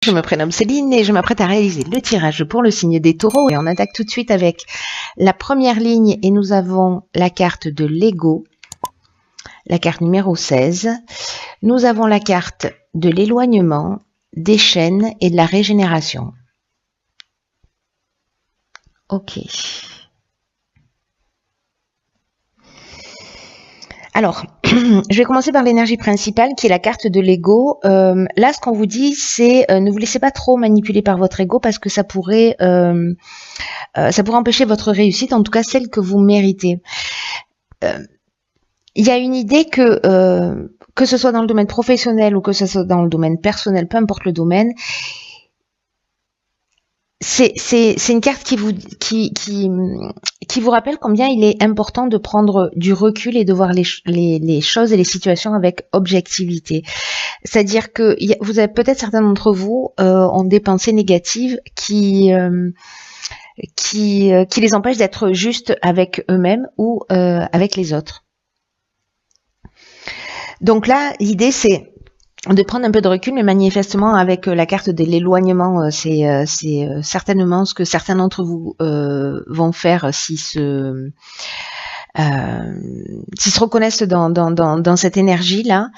Je me prénomme Céline et je m'apprête à réaliser le tirage pour le signe des taureaux et on attaque tout de suite avec la première ligne et nous avons la carte de l'ego, la carte numéro 16. Nous avons la carte de l'éloignement, des chaînes et de la régénération. Ok. Alors, je vais commencer par l'énergie principale qui est la carte de l'ego. Là, ce qu'on vous dit, c'est ne vous laissez pas trop manipuler par votre ego parce que ça pourrait empêcher votre réussite, en tout cas celle que vous méritez. Il y a une idée que ce soit dans le domaine professionnel ou que ce soit dans le domaine personnel, peu importe le domaine, c'est une carte qui vous rappelle combien il est important de prendre du recul et de voir les choses et les situations avec objectivité. C'est-à-dire que vous avez peut-être certains d'entre vous ont des pensées négatives qui les empêchent d'être justes avec eux-mêmes ou avec les autres. Donc là, l'idée c'est de prendre un peu de recul, mais manifestement avec la carte de l'éloignement, c'est certainement ce que certains d'entre vous vont faire s'ils se reconnaissent dans cette énergie-là,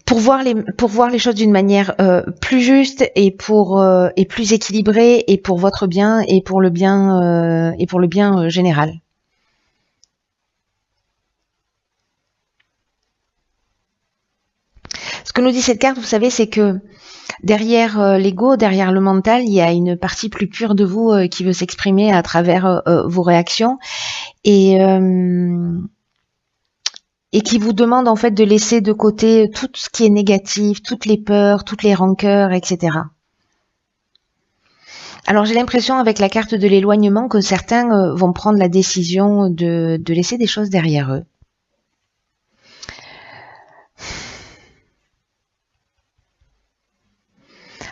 pour voir les choses d'une manière plus juste et plus équilibrée et pour votre bien et pour le bien général. Ce que nous dit cette carte, vous savez, c'est que derrière l'ego, derrière le mental, il y a une partie plus pure de vous qui veut s'exprimer à travers vos réactions et qui vous demande en fait de laisser de côté tout ce qui est négatif, toutes les peurs, toutes les rancœurs, etc. Alors j'ai l'impression avec la carte de l'éloignement que certains vont prendre la décision de laisser des choses derrière eux.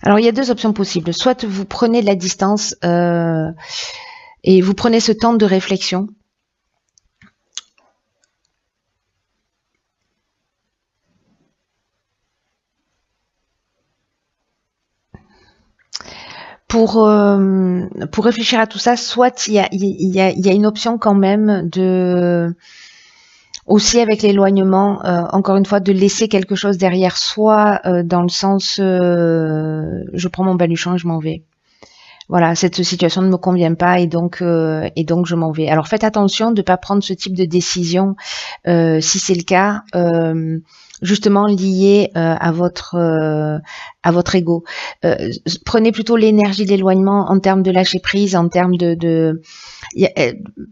Alors il y a deux options possibles. Soit vous prenez de la distance et vous prenez ce temps de réflexion. Pour réfléchir à tout ça, soit il y a une option quand même de aussi avec l'éloignement, encore une fois, de laisser quelque chose derrière soi, dans le sens je prends mon baluchon et je m'en vais. Voilà, cette situation ne me convient pas et donc je m'en vais. Alors faites attention de ne pas prendre ce type de décision si c'est le cas, justement lié à votre ego. Prenez plutôt l'énergie de l'éloignement en termes de lâcher prise, en termes de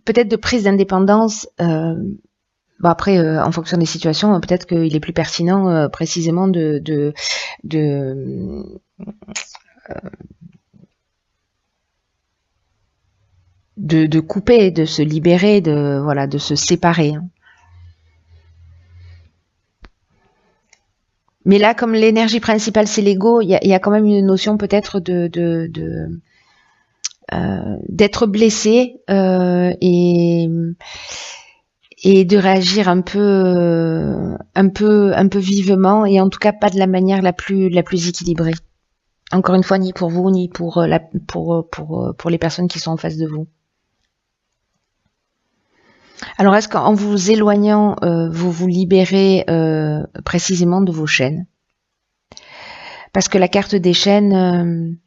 peut-être de prise d'indépendance. Bon après, en fonction des situations, peut-être qu'il est plus pertinent précisément de couper, de se libérer, de se séparer. Mais là, comme l'énergie principale c'est l'ego, il y a quand même une notion peut-être d'être blessé et de réagir un peu vivement et en tout cas pas de la manière la plus équilibrée. Encore une fois, ni pour vous ni pour les personnes qui sont en face de vous. Alors, est-ce qu'en vous éloignant, vous vous libérez précisément de vos chaînes? Parce que la carte des chaînes,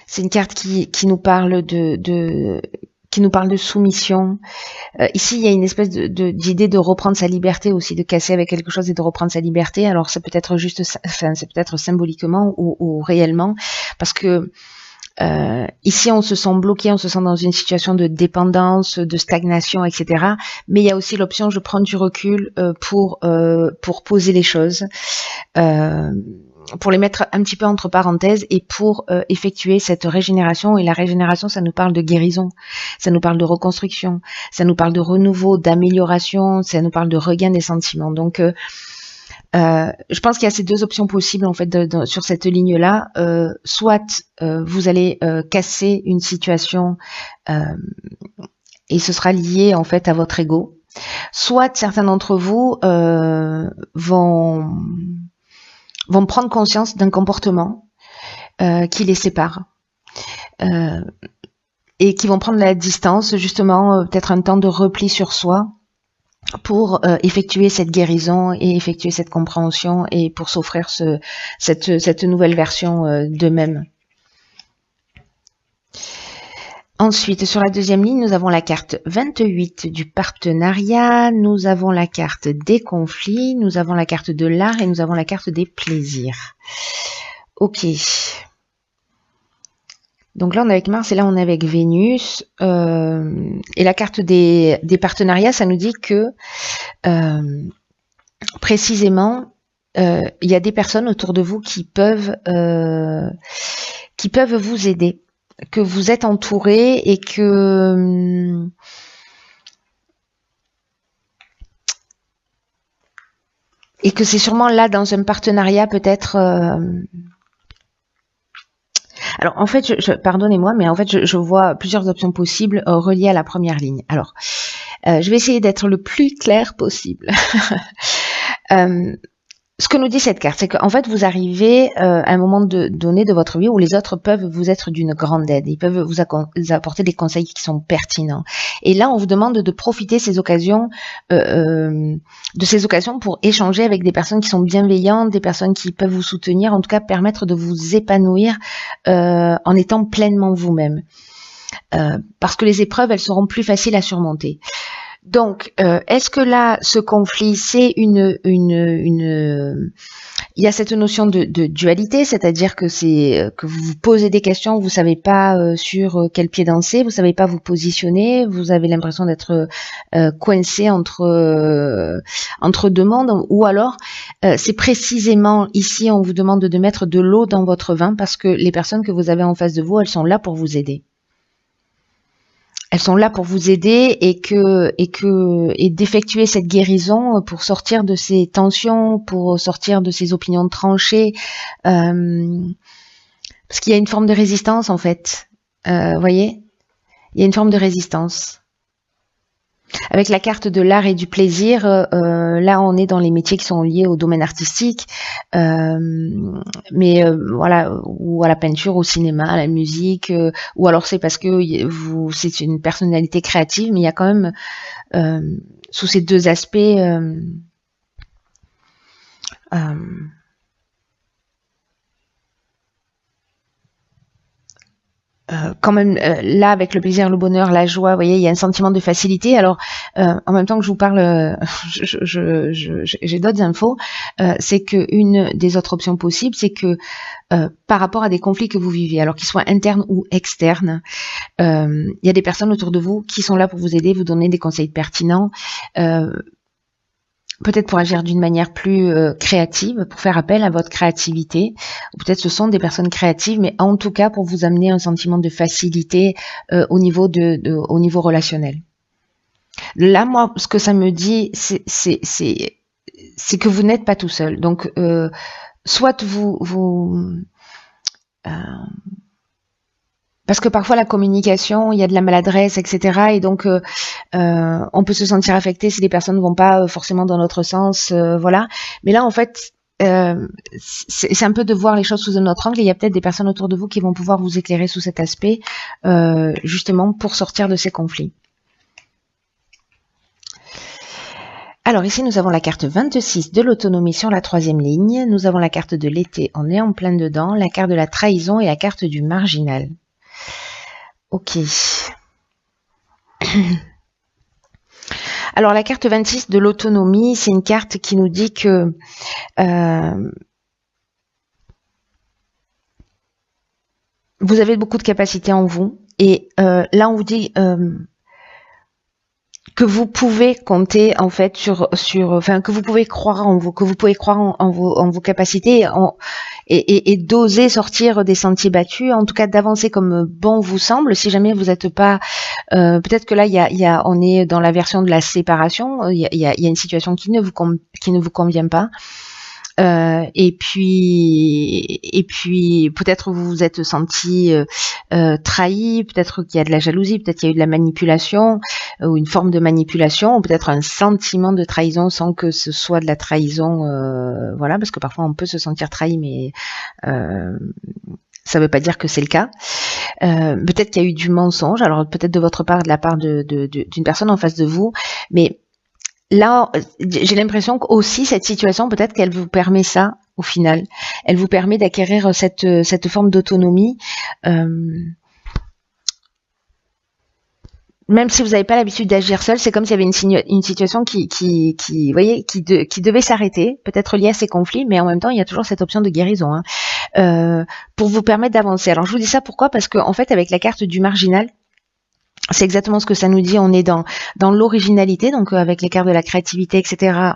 c'est une carte qui nous parle de soumission. Ici, il y a une espèce d'idée de reprendre sa liberté aussi, de casser avec quelque chose et de reprendre sa liberté. Alors, ça peut être juste, enfin, c'est peut-être symboliquement ou réellement, parce que ici, on se sent bloqué, on se sent dans une situation de dépendance, de stagnation, etc. Mais il y a aussi l'option, je prends du recul pour poser les choses, pour les mettre un petit peu entre parenthèses et pour effectuer cette régénération. Et la régénération, ça nous parle de guérison, ça nous parle de reconstruction, ça nous parle de renouveau, d'amélioration, ça nous parle de regain des sentiments. Donc, je pense qu'il y a ces deux options possibles en fait sur cette ligne-là. Soit vous allez casser une situation et ce sera lié en fait à votre ego. Soit certains d'entre vous vont vont prendre conscience d'un comportement qui les sépare. Et qui vont prendre la distance, justement, peut-être un temps de repli sur soi pour effectuer cette guérison et effectuer cette compréhension et pour s'offrir cette nouvelle version d'eux-mêmes. Ensuite, sur la deuxième ligne, nous avons la carte 28 du partenariat, nous avons la carte des conflits, nous avons la carte de l'art et nous avons la carte des plaisirs. Ok. Donc là, on est avec Mars et là, on est avec Vénus. Et la carte des partenariats, ça nous dit que précisément, il y a des personnes autour de vous qui peuvent vous aider, que vous êtes entouré et que c'est sûrement là dans un partenariat peut-être. Alors en fait, pardonnez-moi, mais en fait je vois plusieurs options possibles reliées à la première ligne. Alors, je vais essayer d'être le plus clair possible. Ce que nous dit cette carte, c'est qu'en fait, vous arrivez à un moment donné de votre vie où les autres peuvent vous être d'une grande aide. Ils peuvent vous apporter des conseils qui sont pertinents. Et là, on vous demande de profiter de ces occasions pour échanger avec des personnes qui sont bienveillantes, des personnes qui peuvent vous soutenir, en tout cas permettre de vous épanouir en étant pleinement vous-même. Parce que les épreuves, elles seront plus faciles à surmonter. Donc, est-ce que là, ce conflit, c'est il y a cette notion de dualité, c'est-à-dire que que vous vous posez des questions, vous savez pas sur quel pied danser, vous savez pas vous positionner, vous avez l'impression d'être coincé entre deux mondes, ou alors c'est précisément ici, on vous demande de mettre de l'eau dans votre vin parce que les personnes que vous avez en face de vous, elles sont là pour vous aider. Elles sont là pour vous aider et d'effectuer cette guérison pour sortir de ces tensions, pour sortir de ces opinions tranchées, parce qu'il y a une forme de résistance en fait. Voyez, il y a une forme de résistance. Avec la carte de l'art et du plaisir, là on est dans les métiers qui sont liés au domaine artistique, mais voilà, ou à la peinture, au cinéma, à la musique, ou alors c'est parce que c'est une personnalité créative, mais il y a quand même sous ces deux aspects quand même là avec le plaisir, le bonheur, la joie, vous voyez, il y a un sentiment de facilité. Alors en même temps que je vous parle, j'ai d'autres infos. C'est que une des autres options possibles, c'est que par rapport à des conflits que vous vivez, alors qu'ils soient internes ou externes, il y a des personnes autour de vous qui sont là pour vous aider, vous donner des conseils pertinents. Peut-être pour agir d'une manière plus créative, pour faire appel à votre créativité. Ou peut-être ce sont des personnes créatives, mais en tout cas pour vous amener un sentiment de facilité au niveau relationnel. Là, moi, ce que ça me dit, c'est que vous n'êtes pas tout seul. Donc, soit parce que parfois la communication, il y a de la maladresse, etc. Et donc on peut se sentir affecté si les personnes ne vont pas forcément dans notre sens, voilà. Mais là, en fait, c'est un peu de voir les choses sous un autre angle. Et il y a peut-être des personnes autour de vous qui vont pouvoir vous éclairer sous cet aspect, justement pour sortir de ces conflits. Alors ici, nous avons la carte 26 de l'autonomie sur la troisième ligne. Nous avons la carte de l'été, on est en plein dedans, la carte de la trahison et la carte du marginal. Ok. Alors la carte 26 de l'autonomie, c'est une carte qui nous dit que vous avez beaucoup de capacités en vous. Et là, on vous dit que vous pouvez compter en fait enfin que vous pouvez croire en vous, que vous pouvez croire en vos capacités et d'oser sortir des sentiers battus, en tout cas d'avancer comme bon vous semble. Si jamais vous n'êtes pas, peut-être que là on est dans la version de la séparation, il y a une situation qui ne vous convient pas. Et puis peut-être vous vous êtes senti trahi, peut-être qu'il y a de la jalousie, peut-être qu'il y a eu de la manipulation ou une forme de manipulation, ou peut-être un sentiment de trahison sans que ce soit de la trahison, voilà, parce que parfois on peut se sentir trahi, mais ça ne veut pas dire que c'est le cas. Peut-être qu'il y a eu du mensonge, alors peut-être de votre part, de la part d'une personne en face de vous, mais là, j'ai l'impression qu'aussi cette situation, peut-être qu'elle vous permet ça, au final. Elle vous permet d'acquérir cette forme d'autonomie. Même si vous n'avez pas l'habitude d'agir seul, c'est comme s'il y avait une situation qui devait s'arrêter, peut-être liée à ces conflits, mais en même temps, il y a toujours cette option de guérison, hein, pour vous permettre d'avancer. Alors, je vous dis ça pourquoi? Parce que, en fait, avec la carte du marginal, c'est exactement ce que ça nous dit. On est dans l'originalité, donc avec les cartes de la créativité, etc.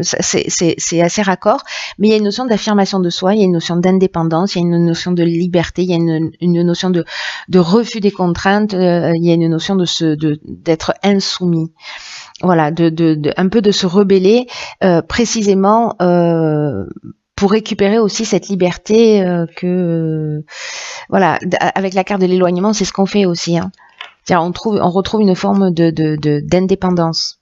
C'est assez raccord. Mais il y a une notion d'affirmation de soi, il y a une notion d'indépendance, il y a une notion de liberté, il y a une notion de refus des contraintes, il y a une notion d'être insoumis. Voilà, un peu de se rebeller précisément. Pour récupérer aussi cette liberté voilà, avec la carte de l'éloignement, c'est ce qu'on fait aussi, hein. On retrouve une forme d'indépendance.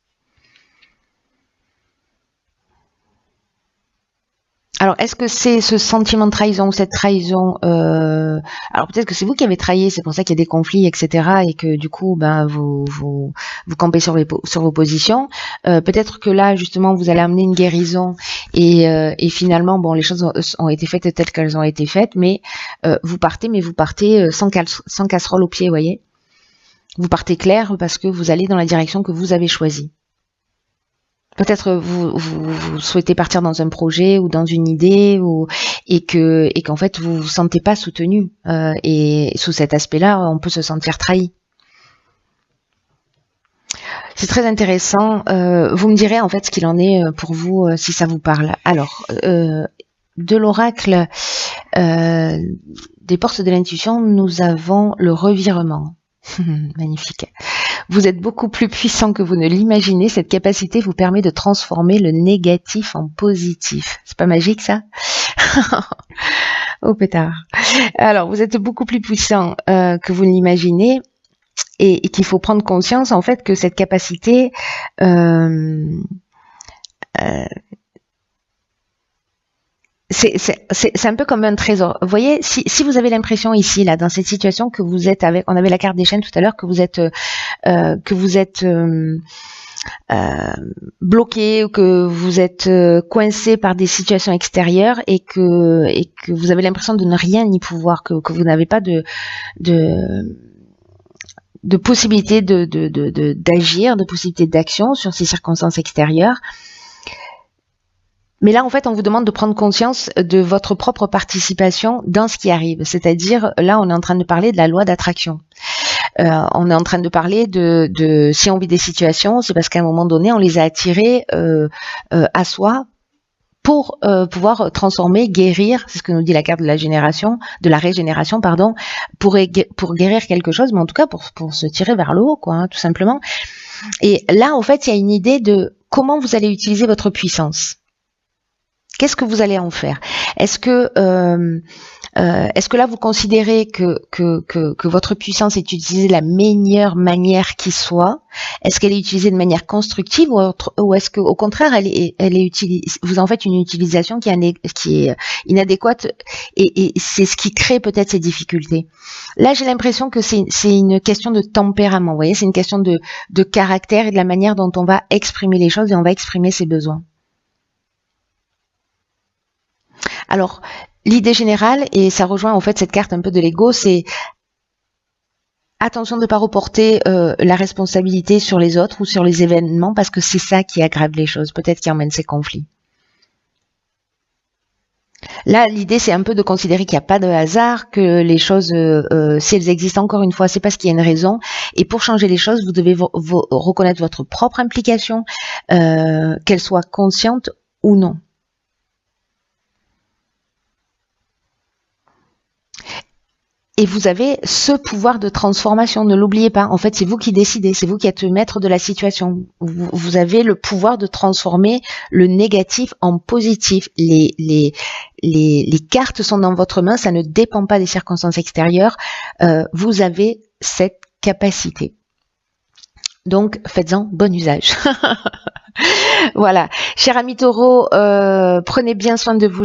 Alors, est-ce que c'est ce sentiment de trahison ou cette trahison alors peut-être que c'est vous qui avez trahi, c'est pour ça qu'il y a des conflits, etc. Et que du coup, ben vous campez sur vos positions. Peut-être que là, justement, vous allez amener une guérison et finalement, bon, les choses ont été faites telles qu'elles ont été faites, mais vous partez sans casserole au pied, vous voyez. Vous partez clair parce que vous allez dans la direction que vous avez choisie. Peut-être vous souhaitez partir dans un projet ou dans une idée et qu'en fait vous vous sentez pas soutenu et sous cet aspect-là on peut se sentir trahi. C'est très intéressant. Vous me direz en fait ce qu'il en est pour vous si ça vous parle. Alors de l'oracle des portes de l'intuition, nous avons le revirement. Magnifique. Vous êtes beaucoup plus puissant que vous ne l'imaginez. Cette capacité vous permet de transformer le négatif en positif. C'est pas magique ça? Oh pétard. Alors, vous êtes beaucoup plus puissant que vous ne l'imaginez et qu'il faut prendre conscience en fait que cette capacité c'est un peu comme un trésor. Vous voyez, si vous avez l'impression ici, là, dans cette situation que vous êtes avec, on avait la carte des chaînes tout à l'heure, que vous êtes bloqué ou que vous êtes coincé par des situations extérieures et que vous avez l'impression de ne rien y pouvoir, que vous n'avez pas de possibilité d'agir, de possibilité d'action sur ces circonstances extérieures. Mais là, en fait, on vous demande de prendre conscience de votre propre participation dans ce qui arrive. C'est-à-dire, là, on est en train de parler de la loi d'attraction. On est en train de parler de si on vit des situations, c'est parce qu'à un moment donné, on les a attirées à soi pour pouvoir transformer, guérir, c'est ce que nous dit la carte de la régénération, pardon, pour guérir quelque chose, mais en tout cas pour se tirer vers le haut, quoi, hein, tout simplement. Et là, en fait, il y a une idée de comment vous allez utiliser votre puissance. Qu'est-ce que vous allez en faire? Est-ce que là vous considérez que votre puissance est utilisée de la meilleure manière qui soit? Est-ce qu'elle est utilisée de manière constructive ou est-ce qu'au contraire vous en faites une utilisation qui est inadéquate et c'est ce qui crée peut-être ces difficultés? Là, j'ai l'impression que c'est une question de tempérament. Vous voyez, c'est une question de caractère et de la manière dont on va exprimer les choses et on va exprimer ses besoins. Alors, l'idée générale, et ça rejoint en fait cette carte un peu de l'ego, c'est attention de ne pas reporter la responsabilité sur les autres ou sur les événements parce que c'est ça qui aggrave les choses, peut-être qui emmène ces conflits. Là, l'idée, c'est un peu de considérer qu'il n'y a pas de hasard, que les choses, si elles existent encore une fois, c'est parce qu'il y a une raison. Et pour changer les choses, vous devez reconnaître votre propre implication, qu'elle soit consciente ou non. Et vous avez ce pouvoir de transformation, ne l'oubliez pas. En fait, c'est vous qui décidez, c'est vous qui êtes le maître de la situation. Vous avez le pouvoir de transformer le négatif en positif. Les cartes sont dans votre main, ça ne dépend pas des circonstances extérieures. Vous avez cette capacité. Donc, faites-en bon usage. Voilà. Cher ami Taureau, prenez bien soin de vous.